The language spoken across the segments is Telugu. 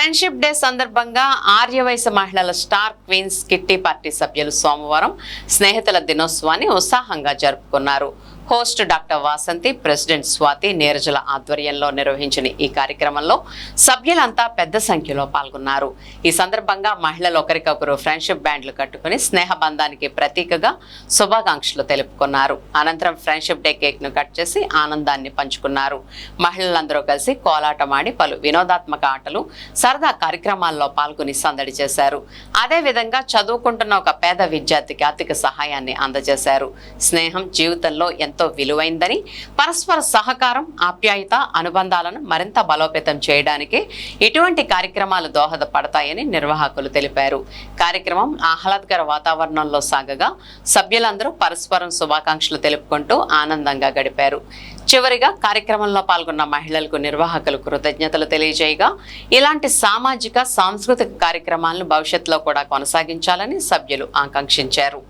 ఫ్రెండ్షిప్ డే సందర్భంగా ఆర్యవైశ్య మహిళల స్టార్ క్వీన్స్ కిట్టి పార్టీ సభ్యులు సోమవారం స్నేహితుల దినోత్సవాన్ని ఉత్సాహంగా జరుపుకున్నారు. Host doctor Vasanthi, president Swathi, నీరజల ఆధ్వర్యంలో నిర్వహించిన ఈ కార్యక్రమంలో సభ్యులంతా పెద్ద సంఖ్యలో పాల్గొన్నారు. ఈ సందర్భంగా మహిళలు ఒకరికొకరు ఫ్రెండ్షిప్ బ్యాండ్లు కట్టుకుని స్నేహబంధానికి ప్రతీకగా శుభాకాంక్షలు తెలుపుకున్నారు. అనంతరం ఫ్రెండ్షిప్ డే కేక్ ను కట్ చేసి ఆనందాన్ని పంచుకున్నారు. మహిళలందరూ కలిసి కోలాటమాడి పలు వినోదాత్మక ఆటలు, సరదా కార్యక్రమాల్లో పాల్గొని సందడి చేశారు. అదేవిధంగా చదువుకుంటున్న ఒక పేద విద్యార్థికి ఆర్థిక సహాయాన్ని అందజేశారు. స్నేహం జీవితంలో ఎంతో విలువైందని, పరస్పర సహకారం, ఆప్యాయత, అనుబంధాలను మరింత బలోపేతం చేయడానికి ఇటువంటి కార్యక్రమాలు దోహదపడతాయని నిర్వాహకులు తెలిపారు. కార్యక్రమం ఆహ్లాదకర వాతావరణంలో సాగగా సభ్యులందరూ పరస్పరం శుభాకాంక్షలు తెలుపుకుంటూ ఆనందంగా గడిపారు. చివరిగా కార్యక్రమంలో పాల్గొన్న మహిళలకు నిర్వాహకులు కృతజ్ఞతలు తెలియజేయగా ఇలాంటి సామాజిక, సాంస్కృతిక కార్యక్రమాలను భవిష్యత్తులో కూడా కొనసాగించాలని సభ్యులు ఆకాంక్షించారు.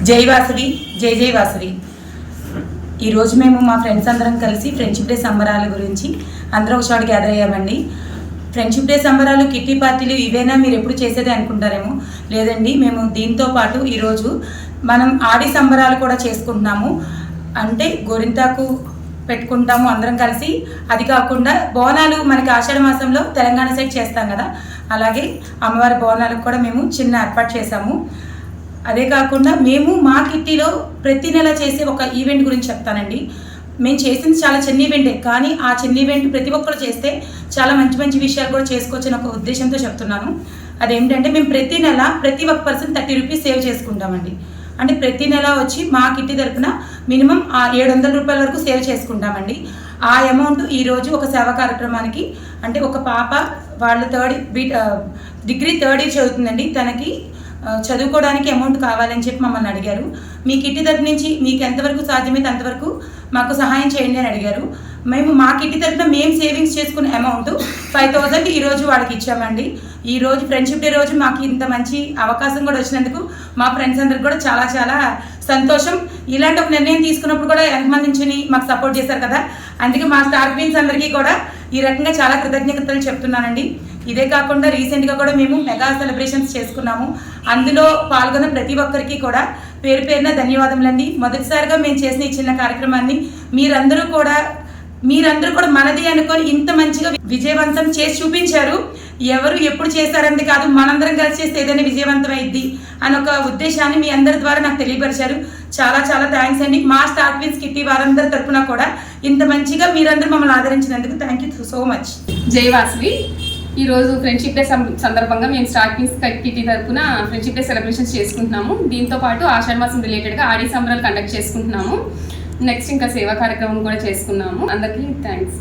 జై వాసవి, జై జై వాసవి. ఈరోజు మేము మా ఫ్రెండ్స్ అందరం కలిసి ఫ్రెండ్షిప్ డే సంబరాల గురించి అందరం ఒక చోట గ్యాదర్ అయ్యామండి. ఫ్రెండ్షిప్ డే సంబరాలు, కిట్టి పార్టీలు ఇవేనా మీరు ఎప్పుడు చేసేది అనుకుంటారేమో. లేదండి, మేము దీంతో పాటు ఈరోజు మనం ఆడి సంబరాలు కూడా చేసుకుంటున్నాము. అంటే గోరింతాకు పెట్టుకుంటాము అందరం కలిసి. అది కాకుండా బోనాలు మనకి ఆషాఢ మాసంలో తెలంగాణ సైడ్ చేస్తాం కదా, అలాగే అమ్మవారి బోనాలకు కూడా మేము చిన్న ఏర్పాటు చేశాము. అదే కాకుండా మేము మా కిట్టీలో ప్రతి నెల చేసే ఒక ఈవెంట్ గురించి చెప్తానండి. మేము చేసింది చాలా చిన్న ఈవెంటే, కానీ ఆ చిన్న ఈవెంట్ ప్రతి ఒక్కరు చేస్తే చాలా మంచి మంచి విషయాలు కూడా చేసుకోవచ్చని ఒక ఉద్దేశంతో చెప్తున్నాను. అదేంటంటే మేము ప్రతి నెల ప్రతి ఒక్క పర్సన్ 30 రూపీస్ సేవ్ చేసుకుంటామండి. అంటే ప్రతి నెల వచ్చి మా కిట్టి తరపున మినిమం 700 రూపాయల వరకు సేవ్ చేసుకుంటామండి. ఆ అమౌంట్ ఈరోజు ఒక సేవా కార్యక్రమానికి, అంటే ఒక పాప వాళ్ళు డిగ్రీ థర్డ్ ఇయర్ చదువుతుందండి. తనకి చదువుకోవడానికి అమౌంట్ కావాలని చెప్పి మమ్మల్ని అడిగారు. మీ కిట్టి తరపు నుంచి మీకు ఎంతవరకు సాధ్యమైతే అంతవరకు మాకు సహాయం చేయండి అని అడిగారు. మేము మా కిట్టి తరపున మేము సేవింగ్స్ చేసుకున్న అమౌంట్ 5000 ఈరోజు వాళ్ళకి ఇచ్చామండి. ఈరోజు ఫ్రెండ్షిప్ డే రోజు మాకు ఇంత మంచి అవకాశం కూడా వచ్చినందుకు మా ఫ్రెండ్స్ అందరికి కూడా చాలా చాలా సంతోషం. ఇలాంటి ఒక నిర్ణయం తీసుకున్నప్పుడు కూడా ఎంతమంది నుంచి మాకు సపోర్ట్ చేశారు కదా, అందుకే మా స్టార్ క్వీన్స్ అందరికీ కూడా ఈ రకంగా చాలా కృతజ్ఞతలు చెప్తున్నానండి. ఇదే కాకుండా రీసెంట్గా కూడా మేము మెగా సెలబ్రేషన్స్ చేసుకున్నాము. అందులో పాల్గొన్న ప్రతి ఒక్కరికి కూడా పేరు పేరున ధన్యవాదములండి. మొదటిసారిగా మేము చేసిన ఈ చిన్న కార్యక్రమాన్ని మీరందరూ కూడా మనది అనుకొని ఇంత మంచిగా విజయవంతం చేసి చూపించారు. ఎవరు ఎప్పుడు చేశారంది కాదు, మనందరం కలిసి చేస్తే ఏదైనా విజయవంతం అయింది అని ఒక ఉద్దేశాన్ని మీ అందరి ద్వారా నాకు తెలియపరిచారు. చాలా చాలా థ్యాంక్స్ అండి. మా స్టార్ క్వీన్స్ కిట్టి వారందరి తరఫున కూడా ఇంత మంచిగా మీరందరూ మమ్మల్ని ఆదరించినందుకు థ్యాంక్ యూ సో మచ్. జై వాసవి. ఈరోజు ఫ్రెండ్షిప్ డే సందర్భంగా మేము స్టార్ క్వీన్స్ కిట్టి తరఫున ఫ్రెండ్షిప్ డే సెలబ్రేషన్స్ చేసుకుంటున్నాము. దీంతో పాటు ఆషాఢ మాసం రిలేటెడ్గా ఆడి సంబరాలు కండక్ట్ చేసుకుంటున్నాము. నెక్స్ట్ ఇంకా సేవా కార్యక్రమం కూడా చేసుకున్నాము. అందరికీ థ్యాంక్స్.